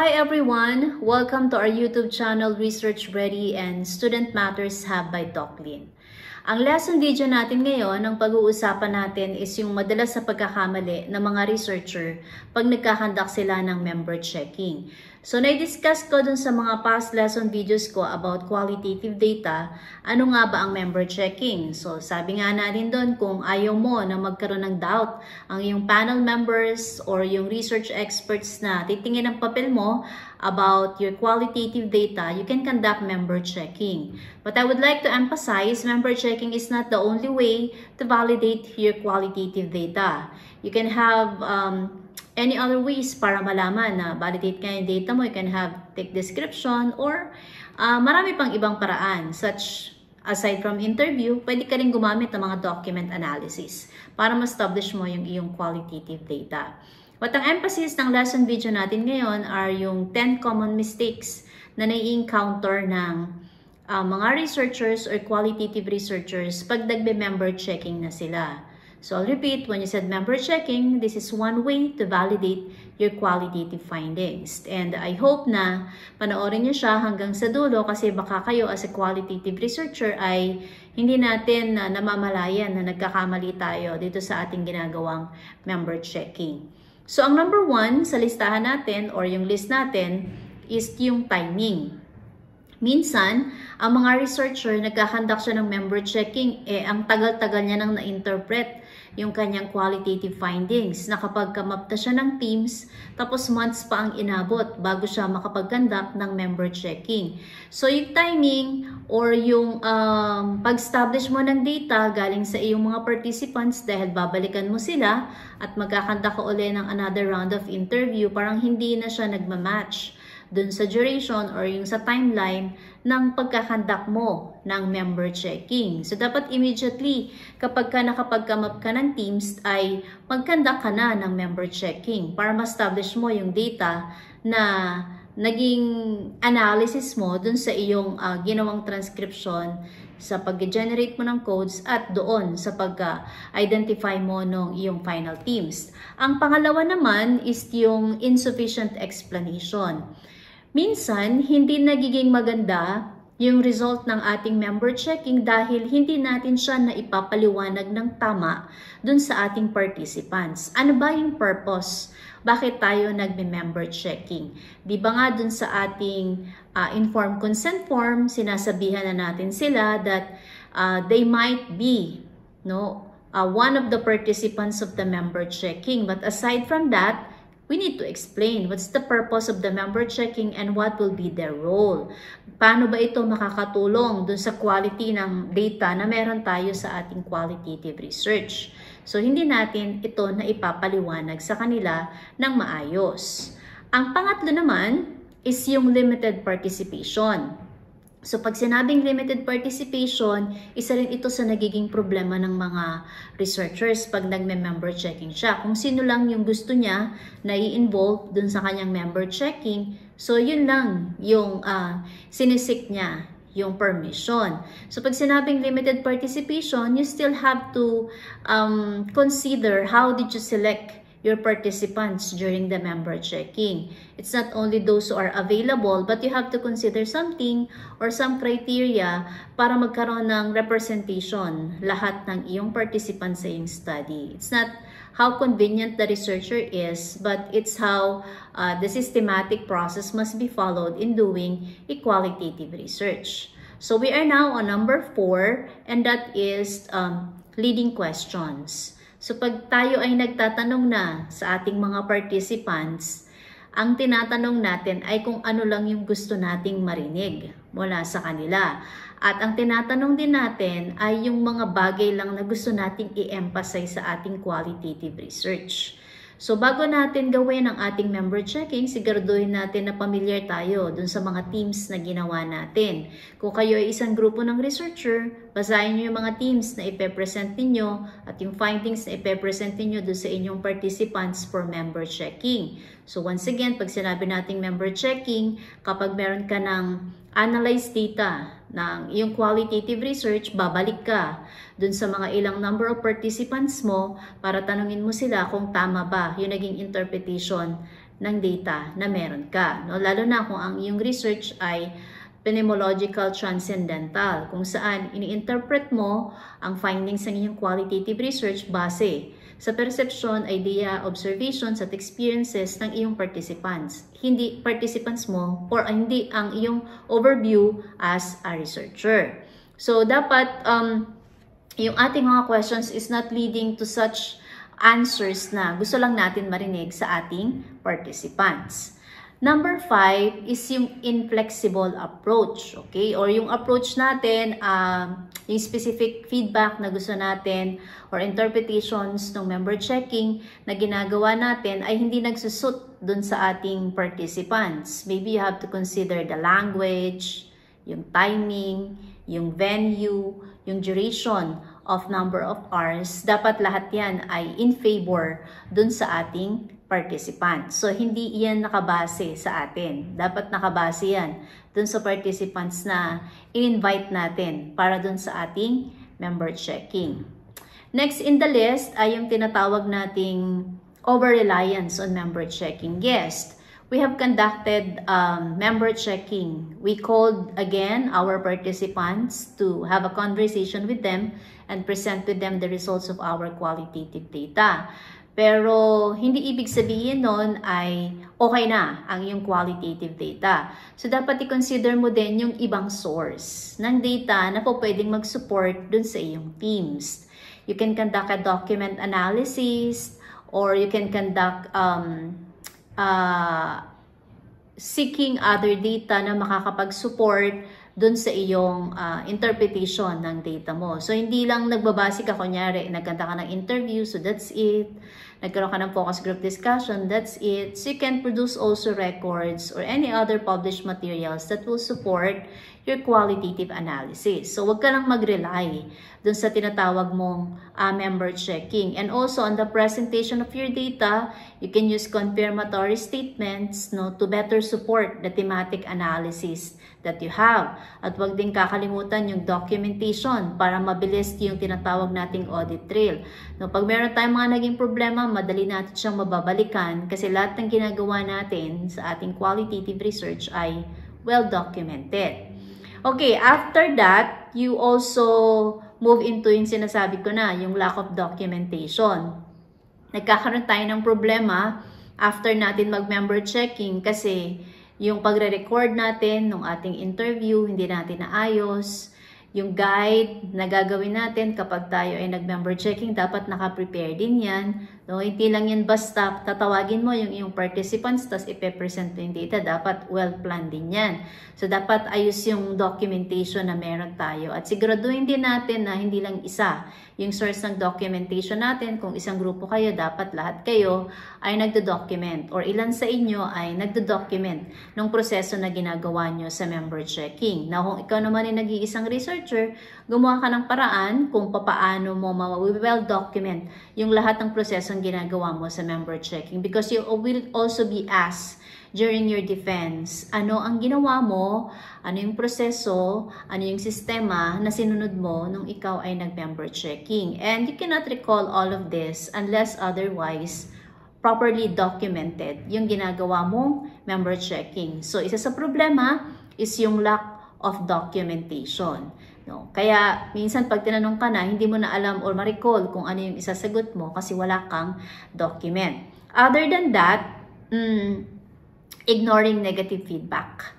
Hi everyone! Welcome to our YouTube channel Research Ready and Student Matters Hub by Doclin. Ang lesson video natin ngayon, ang pag-uusapan natin is yung madalas sa pagkakamali ng mga researcher pag nagkakandak sila ng member checking. So, na-discuss ko dun sa mga past lesson videos ko about qualitative data, ano nga ba ang member checking? So, sabi nga natin dun, kung ayaw mo na magkaroon ng doubt ang iyong panel members or yung research experts na titingin ang papel mo about your qualitative data, you can conduct member checking. But I would like to emphasize, member checking is not the only way to validate your qualitative data. You can have any other ways para malaman na validate ka yung data mo. You can have take description or marami pang ibang paraan. Such, aside from interview, pwede ka rin gumamit ng mga document analysis para ma-establish mo yung iyong qualitative data. But ang emphasis ng lesson video natin ngayon are yung 10 common mistakes na nai-encounter ng mga researchers or qualitative researchers pag nagbe-member checking na sila. So I'll repeat, when you said member checking, this is one way to validate your qualitative findings. And I hope na panoorin niyo siya hanggang sa dulo kasi baka kayo as a qualitative researcher ay hindi natin namamalayan na nagkakamali tayo dito sa ating ginagawang member checking. So ang number 1 sa listahan natin or yung list natin is yung timing. Minsan, ang mga researcher nagkakandak siya ng member checking, ang tagal-tagal niya nang na-interpret yung kanyang qualitative findings na kapag kamapta siya ng teams, tapos months pa ang inabot bago siya makapag-conduct ng member checking. So yung timing or yung pag-establish mo ng data galing sa iyong mga participants dahil babalikan mo sila at magkakandak ka uli ng another round of interview, parang hindi na siya nagmamatch dun sa duration or yung sa timeline ng pagkakandak mo ng member checking. So, dapat immediately, kapag ka nakapag-come ka ng teams, ay mag-conduct ka na ng member checking para ma-establish mo yung data na naging analysis mo dun sa iyong ginawang transcription sa pag-generate mo ng codes at doon sa pag-identify mo ng iyong final teams. Ang pangalawa naman is yung insufficient explanation. Minsan, hindi nagiging maganda yung result ng ating member checking dahil hindi natin siya na ipapaliwanag ng tama dun sa ating participants. Ano ba yung purpose? Bakit tayo nagme-member checking? Di ba nga dun sa ating informed consent form, sinasabihan na natin sila that they might be one of the participants of the member checking. But aside from that, we need to explain what's the purpose of the member checking and what will be their role. Paano ba ito makakatulong dun sa quality ng data na meron tayo sa ating qualitative research? So, hindi natin ito na ipapaliwanag sa kanila ng maayos. Ang pangatlo naman is yung limited participation. So, pag sinabing limited participation, isa rin ito sa nagiging problema ng mga researchers pag nagme-member checking siya. Kung sino lang yung gusto niya na i-involve dun sa kanyang member checking, so yun lang yung sinisik niya, yung permission. So, pag sinabing limited participation, you still have to consider how did you select your participants during the member checking. It's not only those who are available, but you have to consider something or some criteria para magkaroon ng representation lahat ng iyong participants sa iyong study. It's not how convenient the researcher is, but it's how the systematic process must be followed in doing a qualitative research. So we are now on number 4, and that is leading questions. So, pag tayo ay nagtatanong na sa ating mga participants, ang tinatanong natin ay kung ano lang yung gusto nating marinig mula sa kanila. At ang tinatanong din natin ay yung mga bagay lang na gusto nating i-emphasize sa ating qualitative research. So, bago natin gawin ang ating member checking, siguraduhin natin na familiar tayo dun sa mga teams na ginawa natin. Kung kayo ay isang grupo ng researcher, basahin nyo yung mga teams na ipepresent ninyo at yung findings na ipepresent ninyo dun sa inyong participants for member checking. So, once again, pag sinabi nating member checking, kapag meron ka ng analyzed data ng iyong qualitative research, babalik ka dun sa mga ilang number of participants mo para tanungin mo sila kung tama ba yung naging interpretation ng data na meron ka. No? Lalo na kung ang iyong research ay phenomenological transcendental, kung saan ini-interpret mo ang findings ng iyong qualitative research base sa perception, idea, observations at experiences ng iyong participants. Hindi participants mo or hindi ang iyong overview as a researcher. So, dapat yung ating mga questions is not leading to such answers na gusto lang natin marinig sa ating participants. Number 5 is yung inflexible approach, okay? Or yung approach natin, yung specific feedback na gusto natin or interpretations ng member checking na ginagawa natin ay hindi nagsusut dun sa ating participants. Maybe you have to consider the language, yung timing, yung venue, yung duration of number of hours. Dapat lahat yan ay in favor dun sa ating participants. So, hindi yan nakabase sa atin. Dapat nakabase yan dun sa participants na in-invite natin para dun sa ating member checking. Next in the list ay yung tinatawag nating over-reliance on member checking guest. We have conducted member checking. We called again our participants to have a conversation with them and present with them the results of our qualitative data. Pero hindi ibig sabihin nun ay okay na ang iyong qualitative data. So dapat i-consider mo din yung ibang source ng data na po pwedeng mag-support dun sa iyong teams. You can conduct a document analysis or you can conduct seeking other data na makakapag-support dun sa iyong interpretation ng data mo. So, hindi lang nagbabase ka, kunyari, nagkanta ka ng interview, so that's it. Nagkaroon ka ng focus group discussion, that's it. So, you can produce also records or any other published materials that will support your qualitative analysis. So, wag ka lang mag-rely dun sa tinatawag mong member checking. And also, on the presentation of your data, you can use confirmatory statements to better support the thematic analysis that you have. At wag din kakalimutan yung documentation para mabilis yung tinatawag nating audit trail. Pag meron tayong mga naging problema, madali natin siyang mababalikan kasi lahat ng ginagawa natin sa ating qualitative research ay well documented. Okay, after that, you also move into yung sinasabi ko na, yung lack of documentation. Nagkakaroon tayo ng problema after natin mag-member checking kasi yung pagre-record natin ng ating interview, hindi natin naayos. Yung guide na gagawin natin kapag tayo ay nag-member checking, dapat naka-prepare din yan. No, hindi lang yan basta tatawagin mo yung iyong participants tapos ipe-present yung data. Dapat well-planned din yan. So, dapat ayos yung documentation na meron tayo. At siguraduhin din natin na hindi lang isa yung source ng documentation natin. Kung isang grupo kayo, dapat lahat kayo ay nagdo-document or ilan sa inyo ay nagdo-document ng proseso na ginagawa nyo sa member checking. Now, kung ikaw naman ay nag-iisang researcher, gumawa ka ng paraan kung paano mo well-document yung lahat ng prosesong ginagawa mo sa member checking because you will also be asked during your defense, ano ang ginawa mo, ano yung proseso, ano yung sistema na sinunod mo nung ikaw ay nag-member checking. And you cannot recall all of this unless otherwise properly documented yung ginagawa mong member checking. So, isa sa problema is yung lack of documentation. No? Kaya, minsan pag tinanong ka na, hindi mo na alam or ma-recall kung ano yung isasagot mo kasi wala kang document. Other than that, ignoring negative feedback.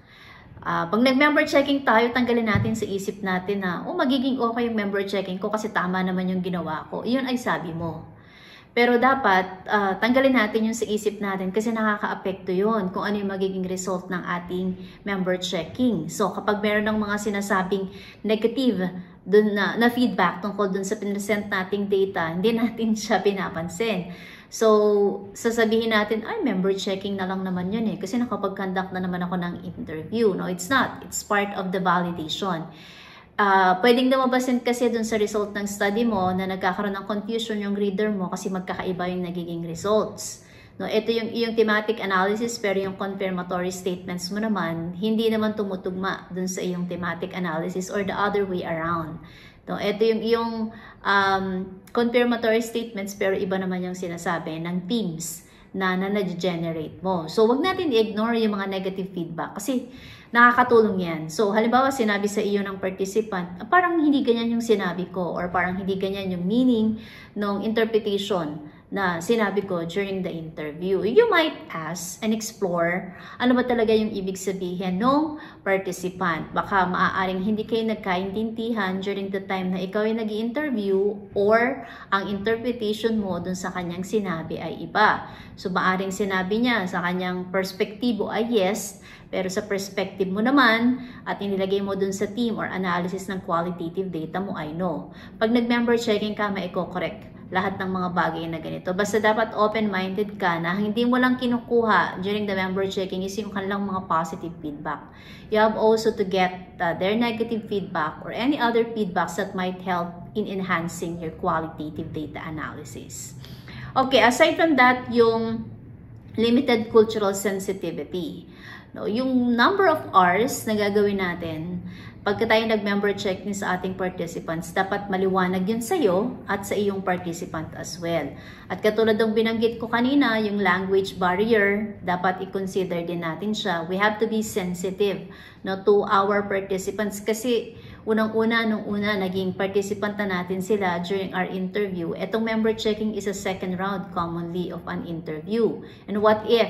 Pag nag-member checking tayo, tanggalin natin sa isip natin na, magiging okay yung member checking ko kasi tama naman yung ginawa ko. Iyon ay sabi mo. Pero dapat, tanggalin natin yung sa isip natin kasi nakaka-apekto yun kung ano yung magiging result ng ating member checking. So, kapag meron ng mga sinasabing negative dun na feedback tungkol dun sa pinresent nating data, hindi natin siya pinapansin. So, sasabihin natin, ay, member checking na lang naman yun kasi nakapag-conduct na naman ako ng interview. No, it's not. It's part of the validation. Pwedeng lumabasin kasi dun sa result ng study mo na nagkakaroon ng confusion yung reader mo kasi magkakaiba yung nagiging results. No, ito yung iyong thematic analysis pero yung confirmatory statements mo naman, hindi naman tumutugma dun sa iyong thematic analysis or the other way around. No, ito yung iyong confirmatory statements pero iba naman yung sinasabi ng teams na na-generate mo. So, wag natin i-ignore yung mga negative feedback kasi nakakatulong yan. So, halimbawa, sinabi sa iyo ng participant, parang hindi ganyan yung sinabi ko or parang hindi ganyan yung meaning ng interpretation na sinabi ko during the interview. You might ask and explore ano ba talaga yung ibig sabihin ng participant. Baka maaaring hindi kayo nagkaintindihan during the time na ikaw ay nag-i-interview or ang interpretation mo dun sa kanyang sinabi ay iba. So maaaring sinabi niya sa kanyang perspektibo ay yes, pero sa perspective mo naman at inilagay mo dun sa team or analysis ng qualitative data mo ay no. Pag nag-member checking ka, maiko-correct lahat ng mga bagay na ganito. Basta dapat open-minded ka na hindi mo lang kinukuha during the member checking is yung kanilang mga positive feedback. You have also to get their negative feedback or any other feedbacks that might help in enhancing your qualitative data analysis. Okay, aside from that, yung limited cultural sensitivity. No, yung number of hours na gagawin natin pagka tayo nag-member checking sa ating participants, dapat maliwanag yun sa iyo at sa iyong participant as well. At katulad ng binanggit ko kanina, yung language barrier, dapat i-consider din natin siya. We have to be sensitive, no, to our participants kasi unang-una, nung naging participant na natin sila during our interview. Etong member checking is a second round commonly of an interview. And what if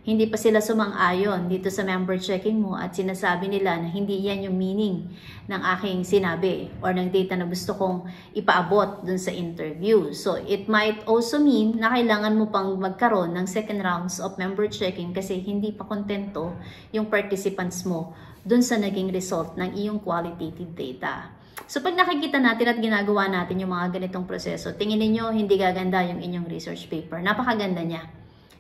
hindi pa sila sumang-ayon dito sa member checking mo at sinasabi nila na hindi yan yung meaning ng aking sinabi or ng data na gusto kong ipaabot dun sa interview. So, it might also mean na kailangan mo pang magkaroon ng second rounds of member checking kasi hindi pa kontento yung participants mo dun sa naging result ng iyong qualitative data. So, pag nakikita natin at ginagawa natin yung mga ganitong proseso, tingin ninyo hindi gaganda yung inyong research paper. Napakaganda niya.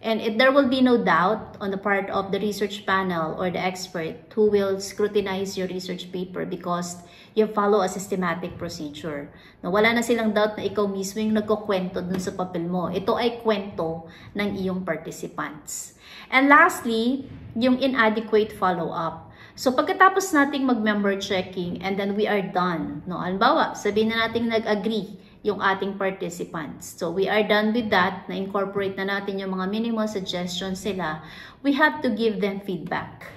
And there will be no doubt on the part of the research panel or the expert who will scrutinize your research paper because you follow a systematic procedure. No, wala na silang doubt na ikaw mismo yung nagkukwento dun sa papel mo. Ito ay kwento ng iyong participants. And lastly, yung inadequate follow-up. So pagkatapos nating mag-member checking and then we are done. No, halimbawa, sabihin na natin nag-agree yung ating participants. So, we are done with that, na-incorporate na natin yung mga minimal suggestions sila. We have to give them feedback,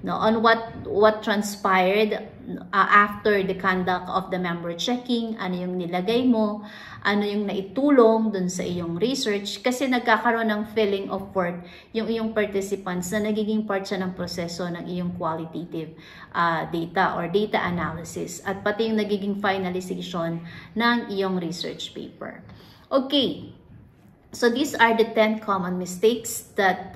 no, on what transpired after the conduct of the member checking, ano yung nilagay mo, ano yung naitulong dun sa iyong research, kasi nagkakaroon ng feeling of worth yung iyong participants na nagiging part siya ng proseso ng iyong qualitative data or data analysis at pati yung nagiging finalization ng iyong research paper. Okay, so these are the 10 common mistakes that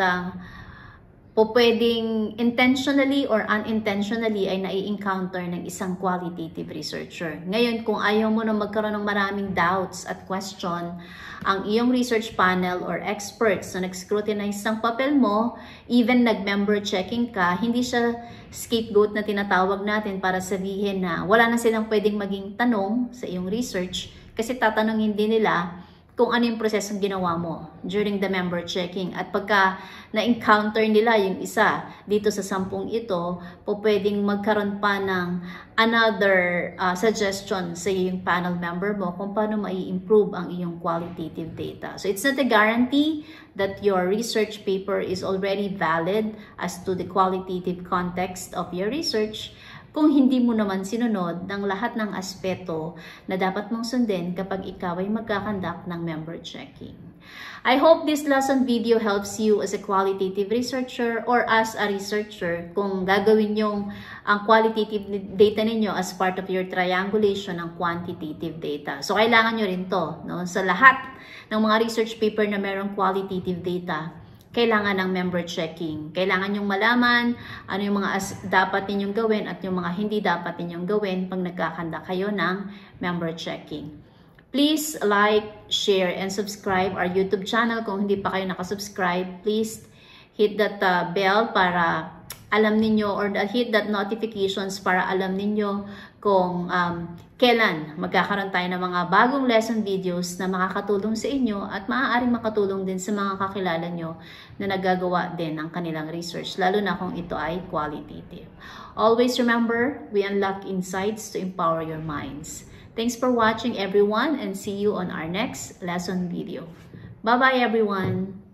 pwedeng intentionally or unintentionally ay nai-encounter ng isang qualitative researcher. Ngayon, kung ayaw mo na magkaroon ng maraming doubts at question, ang iyong research panel or experts na nag-scrutinize ng papel mo, even nag-member checking ka, hindi siya scapegoat na tinatawag natin para sabihin na wala na silang pwedeng maging tanong sa iyong research kasi tatanungin din nila kung ano yung prosesong ginawa mo during the member checking. At pagka na-encounter nila yung isa dito sa 10 ito, pwedeng magkaroon pa ng another suggestion sa yung panel member mo kung paano mai-improve ang iyong qualitative data. So it's not a guarantee that your research paper is already valid as to the qualitative context of your research kung hindi mo naman sinunod ng lahat ng aspeto na dapat mong sundin kapag ikaw ay magkakandak ng member checking. I hope this lesson video helps you as a qualitative researcher or as a researcher kung gagawin yung ang qualitative data ninyo as part of your triangulation ng quantitative data. So, kailangan nyo rin to, no? Sa lahat ng mga research paper na mayroong qualitative data, kailangan ng member checking. Kailangan nyong malaman ano yung mga dapat ninyong gawin at yung mga hindi dapat ninyong gawin pag nagkakanda kayo ng member checking. Please like, share, and subscribe our YouTube channel. Kung hindi pa kayo nakasubscribe, please hit that bell para alam ninyo or hit that notifications para alam ninyo kung kailan magkakaroon tayo ng mga bagong lesson videos na makakatulong sa inyo at maaaring makatulong din sa mga kakilala nyo na nagagawa din ng kanilang research, lalo na kung ito ay qualitative. Always remember, we unlock insights to empower your minds. Thanks for watching everyone and see you on our next lesson video. Bye-bye everyone!